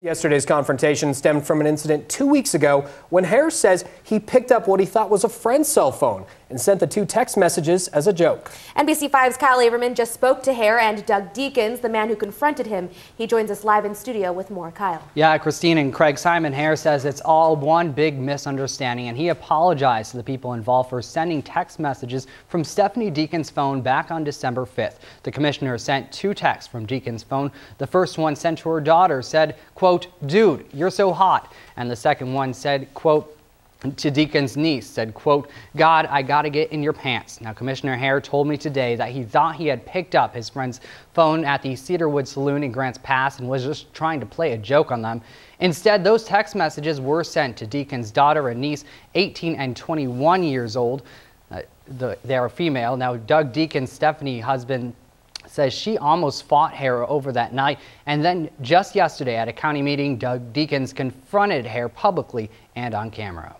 Yesterday's confrontation stemmed from an incident 2 weeks ago when Hare says he picked up what he thought was a friend's cell phone and sent the two text messages as a joke. NBC5's Kyle Aevermann just spoke to Hare and Doug Deakins, the man who confronted him. He joins us live in studio with more. Kyle. Yeah, Christine and Craig, Simon Hare says it's all one big misunderstanding, and he apologized to the people involved for sending text messages from Stefani Deakins' phone back on December 5th. The commissioner sent two texts from Deakins' phone. The first one sent to her daughter said, quote, "Dude, you're so hot." And the second one said, quote, to Deakins' niece, said, quote, "God, I gotta get in your pants." Now, Commissioner Hare told me today that he thought he had picked up his friend's phone at the Cedarwood Saloon in Grants Pass and was just trying to play a joke on them. Instead, those text messages were sent to Deakins' daughter and niece, 18 and 21 years old. They are female. Now, Doug Deakins' Stefani husband says she almost fought Hare over that night, and then just yesterday at a county meeting, Doug Deakins confronted Hare publicly and on camera.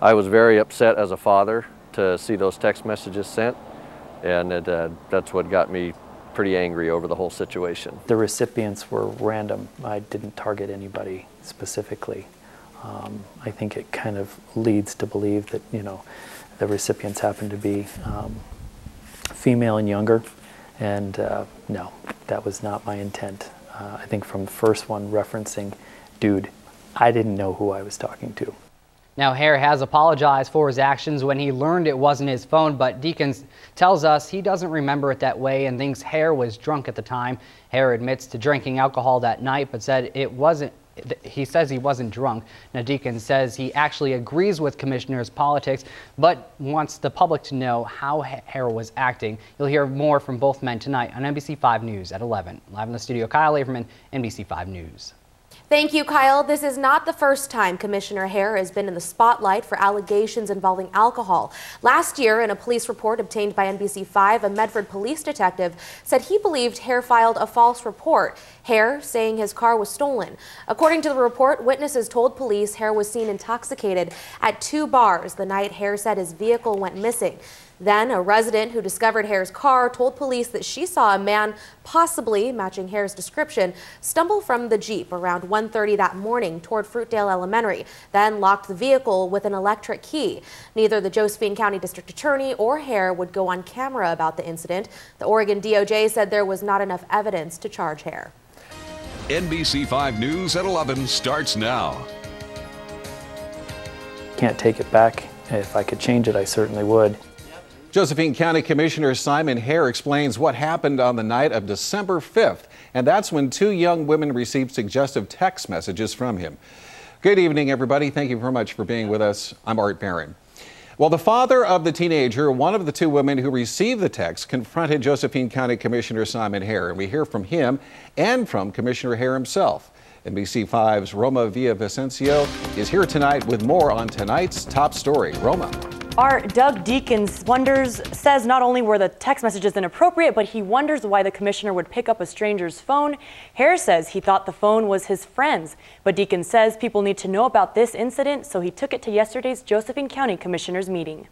I was very upset as a father to see those text messages sent, and that's what got me pretty angry over the whole situation. The recipients were random. I didn't target anybody specifically. I think it kind of leads to believe that, you know, the recipients happen to be female and younger, and no, that was not my intent. I think from the first one referencing, dude, I didn't know who I was talking to. Now, Hare has apologized for his actions when he learned it wasn't his phone, but Deakins tells us he doesn't remember it that way and thinks Hare was drunk at the time. Hare admits to drinking alcohol that night, but said it wasn't. He says he wasn't drunk. Now, Deakins says he actually agrees with Commissioner's politics, but wants the public to know how Hare was acting. You'll hear more from both men tonight on NBC5 News at 11. Live in the studio, Kyle Aevermann, NBC5 News. Thank you, Kyle. This is not the first time Commissioner Hare has been in the spotlight for allegations involving alcohol. Last year, in a police report obtained by NBC5, a Medford police detective said he believed Hare filed a false report, Hare saying his car was stolen. According to the report, witnesses told police Hare was seen intoxicated at 2 bars the night Hare said his vehicle went missing. Then, a resident who discovered Hare's car told police that she saw a man, possibly matching Hare's description, stumble from the Jeep around 1:30 that morning toward Fruitdale Elementary, then locked the vehicle with an electric key. Neither the Josephine County District Attorney or Hare would go on camera about the incident. The Oregon DOJ said there was not enough evidence to charge Hare. NBC5 News at 11 starts now. Can't take it back. If I could change it, I certainly would. Josephine County Commissioner Simon Hare explains what happened on the night of December 5th, and that's when 2 young women received suggestive text messages from him. Good evening, everybody. Thank you very much for being with us. I'm Art Barron. Well, the father of the teenager, one of the 2 women who received the text, confronted Josephine County Commissioner Simon Hare, and we hear from him and from Commissioner Hare himself. NBC5's Roma Villavicencio is here tonight with more on tonight's top story. Roma. Doug Deakins says not only were the text messages inappropriate, but he wonders why the commissioner would pick up a stranger's phone. Hare says he thought the phone was his friend's, but Deakins says people need to know about this incident, so he took it to yesterday's Josephine County Commissioners meeting.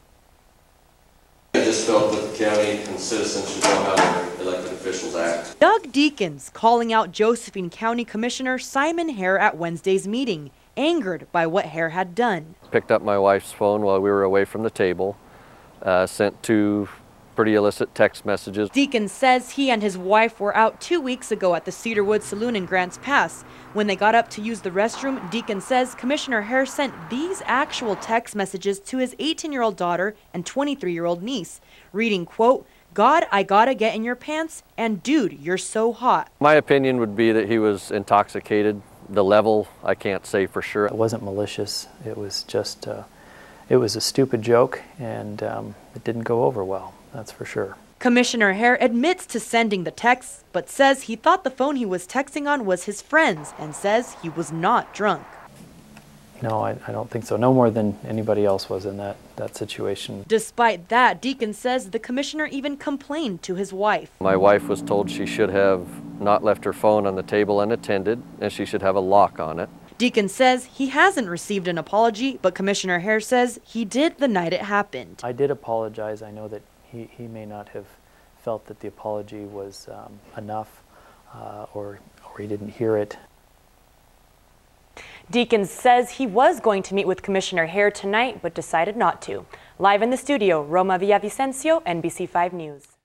I just felt that the county and citizens should know how their elected officials act. Doug Deakins calling out Josephine County Commissioner Simon Hare at Wednesday's meeting, angered by what Hare had done. Picked up my wife's phone while we were away from the table, sent 2 pretty illicit text messages. Deakins says he and his wife were out 2 weeks ago at the Cedarwood Saloon in Grants Pass. When they got up to use the restroom, Deakins says Commissioner Hare sent these actual text messages to his 18-year-old daughter and 23-year-old niece, reading, quote, "God, I gotta get in your pants," and "Dude, you're so hot." My opinion would be that he was intoxicated. The level, I can't say for sure. It wasn't malicious. It was just, it was a stupid joke, and it didn't go over well, that's for sure. Commissioner Hare admits to sending the texts, but says he thought the phone he was texting on was his friend's and says he was not drunk. No, I don't think so. No more than anybody else was in that situation. Despite that, Deakins says the commissioner even complained to his wife. My wife was told she should have not left her phone on the table unattended, and she should have a lock on it. Deakins says he hasn't received an apology, but Commissioner Hare says he did the night it happened. I did apologize. I know that he may not have felt that the apology was enough, or he didn't hear it. Deakins says he was going to meet with Commissioner Hare tonight, but decided not to. Live in the studio, Roma Villavicencio, NBC5 News.